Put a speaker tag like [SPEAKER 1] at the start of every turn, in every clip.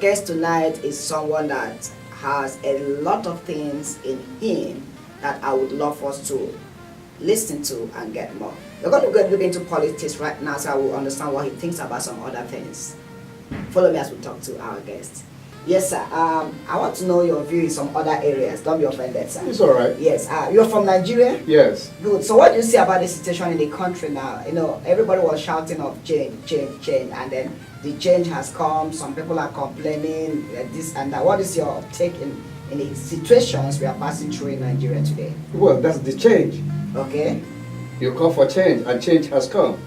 [SPEAKER 1] guest tonight is someone that has a lot of things in him that I would love us to listen to and get more. We're going to look into politics right now, so I will understand what he thinks about some other things. Follow me as we talk to our guest. Yes, sir. I want to know your view in some other areas. Don't be offended, sir.
[SPEAKER 2] It's all right.
[SPEAKER 1] Yes. You're from Nigeria?
[SPEAKER 2] Yes.
[SPEAKER 1] Good. So what do you see about the situation in the country now? You know, everybody was shouting of change, change, change, and then the change has come. Some people are complaining this and that. What is your take in the situations we are passing through in Nigeria today?
[SPEAKER 2] Well, that's the change.
[SPEAKER 1] Okay.
[SPEAKER 2] You call for change, and change has come.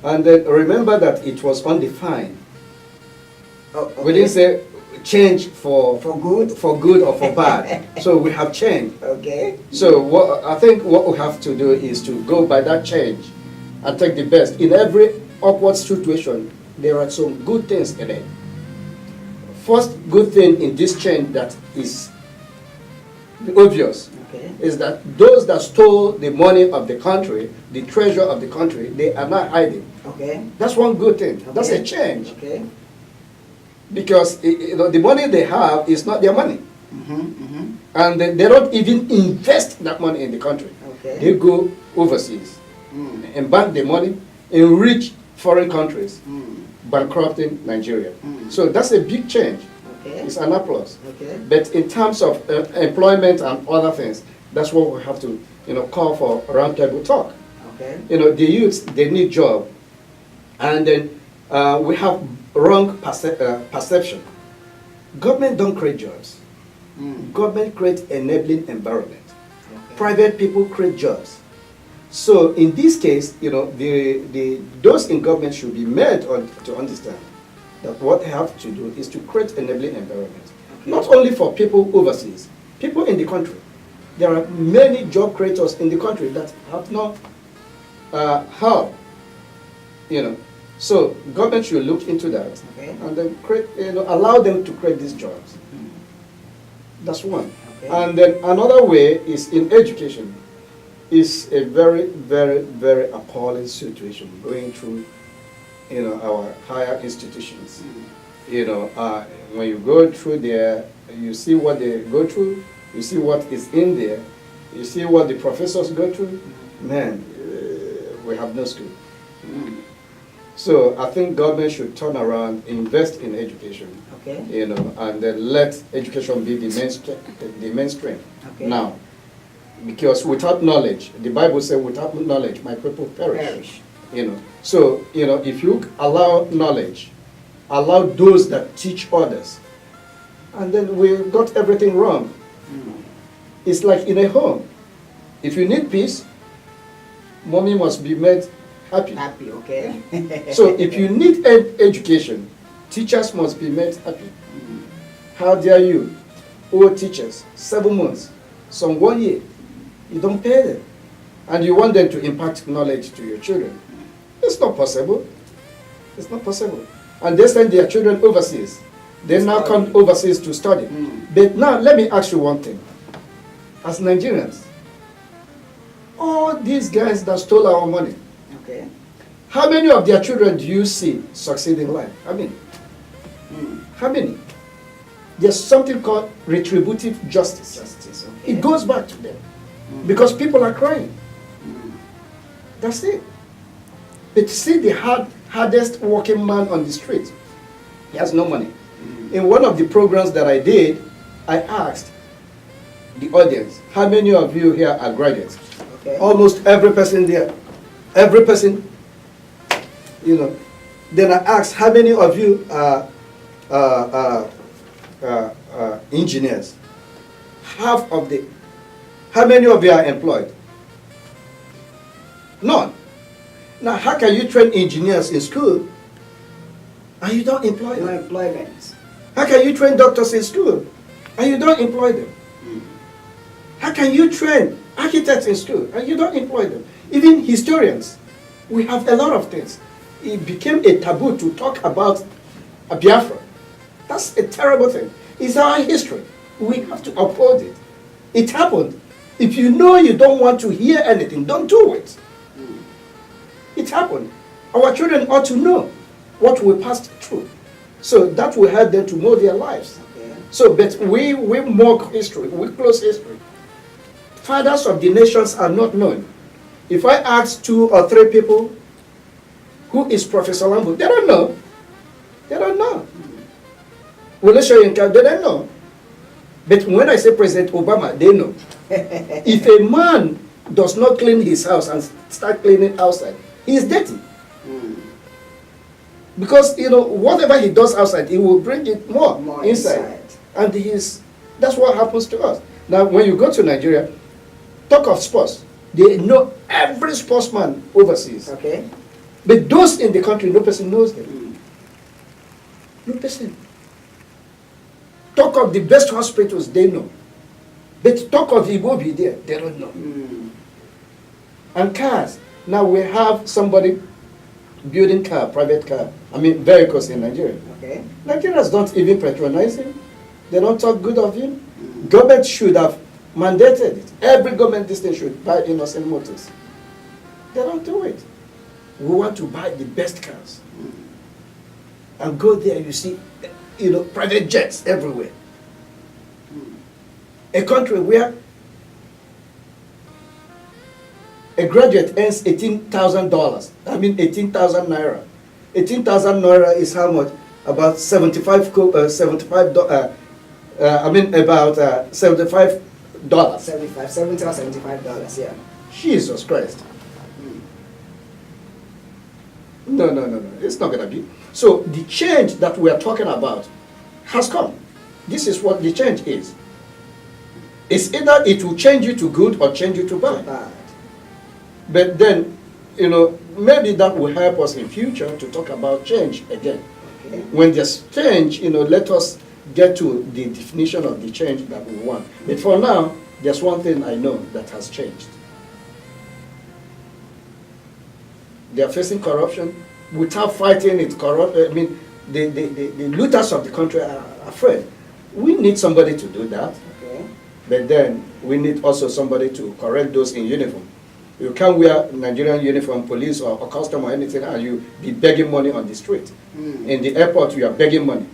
[SPEAKER 2] And then remember that it was undefined.
[SPEAKER 1] Oh, okay.
[SPEAKER 2] We didn't say change for
[SPEAKER 1] good
[SPEAKER 2] or for bad. So we have change.
[SPEAKER 1] Okay.
[SPEAKER 2] So I think what we have to do is to go by that change and take the best. In every awkward situation, there are some good things in it. First good thing in this change that is obvious, okay, is that those that stole the money of the country, the treasure of the country, they are not hiding.
[SPEAKER 1] Okay.
[SPEAKER 2] That's one good thing. Okay. That's a change. Okay. Because the money they have is not their money. And they don't even invest that money in the country. Okay. They go overseas and bank the money in rich foreign countries, bankrupting Nigeria. So that's a big change. Okay. It's an applause. Okay. But in terms of employment and other things, that's what we have to call for roundtable talk. Okay. The youths, they need job. And then we have wrong perception. Government don't create jobs. Government creates enabling environment. Okay. Private people create jobs. So in this case, those in government should be made to understand that what they have to do is to create enabling environment. Okay. Not only for people overseas, people in the country. There are many job creators in the country that have not help. So government should look into that, okay, and then create, allow them to create these jobs. That's one. Okay. And then another way is in education. It's a very, very, very appalling situation going through, our higher institutions. When you go through there, you see what they go through, you see what is in there, you see what the professors go through. Man, we have no school. So I think government should turn around, invest in education, okay, and then let education be the mainstream. Okay. Now, because without knowledge, the Bible says, without knowledge, my people perish. So if you allow knowledge, allow those that teach others, and then we got everything wrong. It's like in a home. If you need peace, mommy must be made happy. Happy, okay. So if you need education, teachers must be made happy. How dare you, old teachers, 7 months, some 1 year, you don't pay them, and you want them to impart knowledge to your children. It's not possible. It's not possible. And they send their children overseas. They now come overseas to study. But now, let me ask you one thing. As Nigerians, all these guys that stole our money, okay, how many of their children do you see succeed in life? How many? How many? There's something called retributive justice. Okay. It goes back to them. Because people are crying. That's it. But see the hardest working man on the street. He has no money. In one of the programs that I did, I asked the audience, how many of you here are graduates? Okay. Almost every person there. Every person, Then I asked, how many of you are engineers? How many of you are employed? None. Now, how can you train engineers in school and you don't employ them? No employment. How can you train doctors in school and you don't employ them? How can you train architects in school and you don't employ them? Even historians. We have a lot of things. It became a taboo to talk about a Biafra. That's a terrible thing. It's our history. We have to uphold it. It happened. If you know you don't want to hear anything, don't do it. It happened. Our children ought to know what we passed through. So that will help them to know their lives. Okay. So, but we mock history, we close history. Fathers of the nations are not known. If I ask 2 or 3 people, who is Professor Lambo? They don't know. They don't know. Will I show you? They don't know. But when I say President Obama, they know. If a man does not clean his house and start cleaning outside, he is dirty. Because, whatever he does outside, he will bring it more inside. And that's what happens to us. Now, when you go to Nigeria, talk of sports. They know every sportsman overseas. Okay. But those in the country, no person knows them. No person. Talk of the best hospitals, they know. But talk of Ibobi there, they don't know. And cars. Now we have somebody building private car, vehicles in Nigeria. Okay. Nigerians don't even patronize him. They don't talk good of him. Government should have mandated it. Every government district should buy innocent motors. They don't do it. We want to buy the best cars. And go there, you see, private jets everywhere. A country where a graduate earns $18,000. 18,000 naira. 18,000 naira is how much? About $75. About $75.
[SPEAKER 1] 70 or $75. Yeah.
[SPEAKER 2] Jesus Christ. No. It's not gonna be. So the change that we are talking about has come. This is what the change is. It's either it will change you to good or change you to bad. But then, maybe that will help us in future to talk about change again. Okay. When there's change, let us get to the definition of the change that we want. But for now, there's one thing I know that has changed. They are facing corruption. Without fighting it, the looters of the country are afraid. We need somebody to do that. Okay. But then we need also somebody to correct those in uniform. You can't wear Nigerian uniform, police or custom or anything, and you be begging money on the street. In the airport, you are begging money.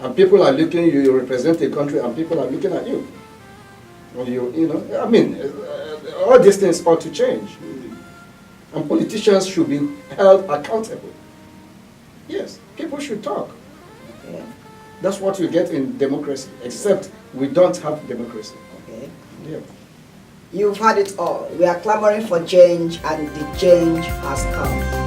[SPEAKER 2] And people are looking, you represent a country, and people are looking at you. All these things ought to change. And politicians should be held accountable. Yes, people should talk. Okay. That's what you get in democracy, except we don't have democracy. Okay. Yeah.
[SPEAKER 1] You've had it all. We are clamoring for change, and the change has come.